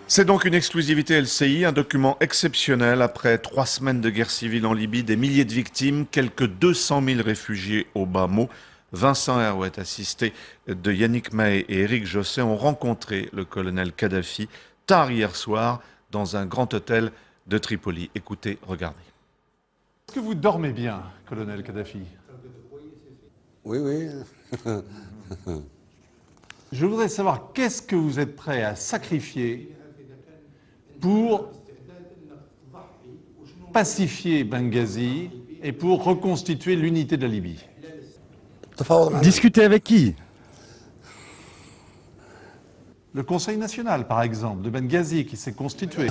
C'est donc une exclusivité LCI, un document exceptionnel. Après 3 semaines de guerre civile en Libye, des milliers de victimes, quelques 200 000 réfugiés au bas mot. Vincent Herouet, assisté de Yannick Mahé et Éric Josset, ont rencontré le colonel Kadhafi tard hier soir dans un grand hôtel de Tripoli. Écoutez, regardez. Est-ce que vous dormez bien, colonel Kadhafi? Oui, oui. Je voudrais savoir qu'est-ce que vous êtes prêt à sacrifier pour pacifier Benghazi et pour reconstituer l'unité de la Libye. Discuter avec qui? Le Conseil national, par exemple, de Benghazi, qui s'est constitué.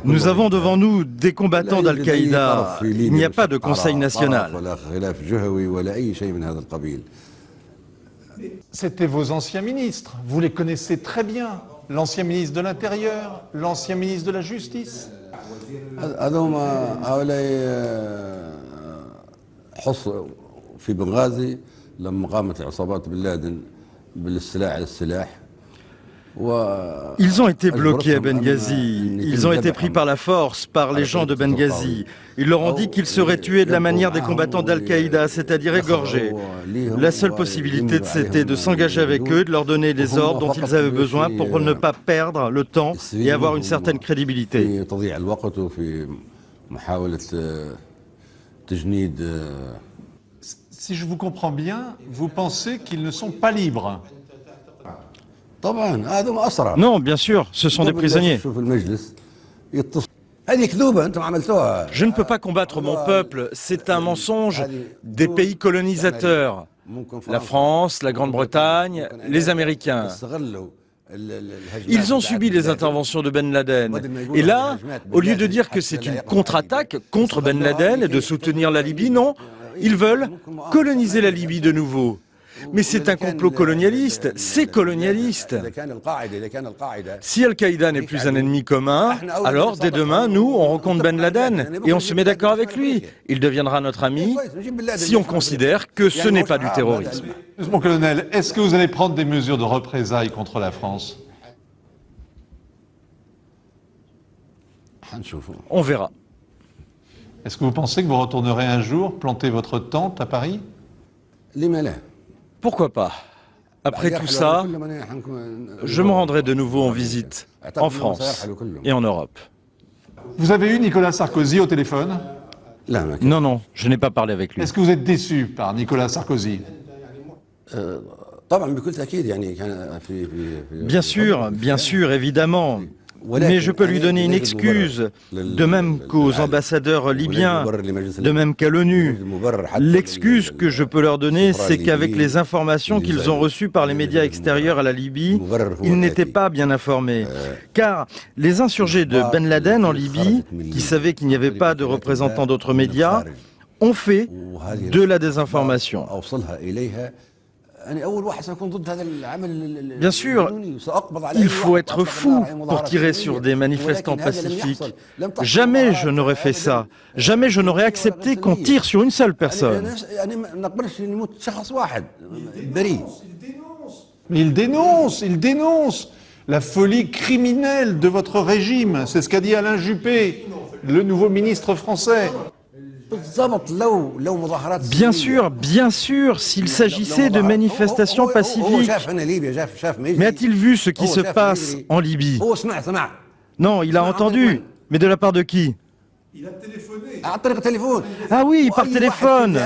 Nous avons devant nous des combattants d'Al-Qaïda. Il n'y a pas de Conseil national. C'était vos anciens ministres. Vous les connaissez très bien. L'ancien ministre de l'Intérieur, l'ancien ministre de la Justice. في بنغازي لما قامت عصابات بن لادن بالاستيلاء على السلاح. Ils ont été bloqués à Benghazi, ils ont été pris par la force, par les gens de Benghazi. Ils leur ont dit qu'ils seraient tués de la manière des combattants d'Al-Qaïda, c'est-à-dire égorgés. La seule possibilité, c'était de s'engager avec eux, de leur donner les ordres dont ils avaient besoin pour ne pas perdre le temps et avoir une certaine crédibilité. Si je vous comprends bien, vous pensez qu'ils ne sont pas libres. Non, bien sûr, ce sont des prisonniers. Je ne peux pas combattre mon peuple, c'est un mensonge des pays colonisateurs. La France, la Grande-Bretagne, les Américains. Ils ont subi les interventions de Ben Laden. Et là, au lieu de dire que c'est une contre-attaque contre Ben Laden et de soutenir la Libye, non, ils veulent coloniser la Libye de nouveau. Mais c'est un complot colonialiste, c'est colonialiste. Si Al-Qaïda n'est plus un ennemi commun, alors dès demain, nous, on rencontre Ben Laden et on se met d'accord avec lui. Il deviendra notre ami si on considère que ce n'est pas du terrorisme. Mon colonel, est-ce que vous allez prendre des mesures de représailles contre la France? On verra. Est-ce que vous pensez que vous retournerez un jour planter votre tente à Paris? Pourquoi pas? Après tout ça, je me rendrai de nouveau en visite en France et en Europe. Vous avez eu Nicolas Sarkozy au téléphone? Non, non, je n'ai pas parlé avec lui. Est-ce que vous êtes déçu par Nicolas Sarkozy? Bien sûr, évidemment. Mais je peux lui donner une excuse, de même qu'aux ambassadeurs libyens, de même qu'à l'ONU. L'excuse que je peux leur donner, c'est qu'avec les informations qu'ils ont reçues par les médias extérieurs à la Libye, ils n'étaient pas bien informés. Car les insurgés de Ben Laden en Libye, qui savaient qu'il n'y avait pas de représentants d'autres médias, ont fait de la désinformation. Bien sûr, il faut être fou pour tirer sur des manifestants pacifiques. Jamais je n'aurais fait ça. Jamais je n'aurais accepté qu'on tire sur une seule personne. Mais il dénonce la folie criminelle de votre régime. C'est ce qu'a dit Alain Juppé, le nouveau ministre français. Bien sûr, s'il s'agissait de manifestations pacifiques. Mais a-t-il vu ce qui se passe en Libye? Non, il a entendu. Mais de la part de qui? Il a téléphoné. Ah oui, par téléphone.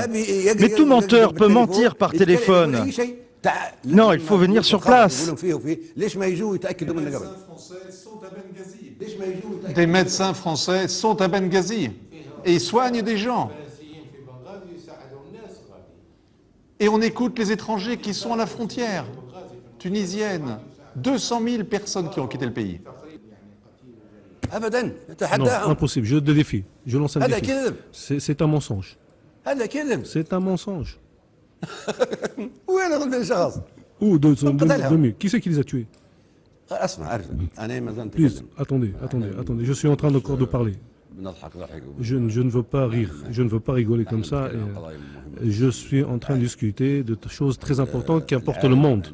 Mais tout menteur peut mentir par téléphone. Non, il faut venir sur place. Des médecins français sont à Benghazi et soignent des gens. Et on écoute les étrangers qui sont à la frontière tunisienne. 200 000 personnes qui ont quitté le pays. Non, impossible, je te défie. Je lance un défi. C'est un mensonge. C'est un mensonge. Où 2000? Qui c'est qui les a tués? Please, attendez. Je suis en train encore de parler. Je ne veux pas rire, je ne veux pas rigoler comme ça. Et je suis en train de discuter de choses très importantes qui importent le monde.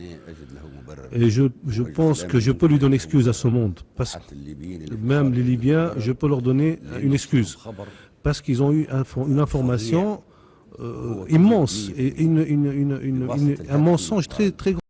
Et je pense que je peux lui donner excuse à ce monde. Parce que même les Libyens, je peux leur donner une excuse. Parce qu'ils ont eu une information immense et un mensonge très, très grand.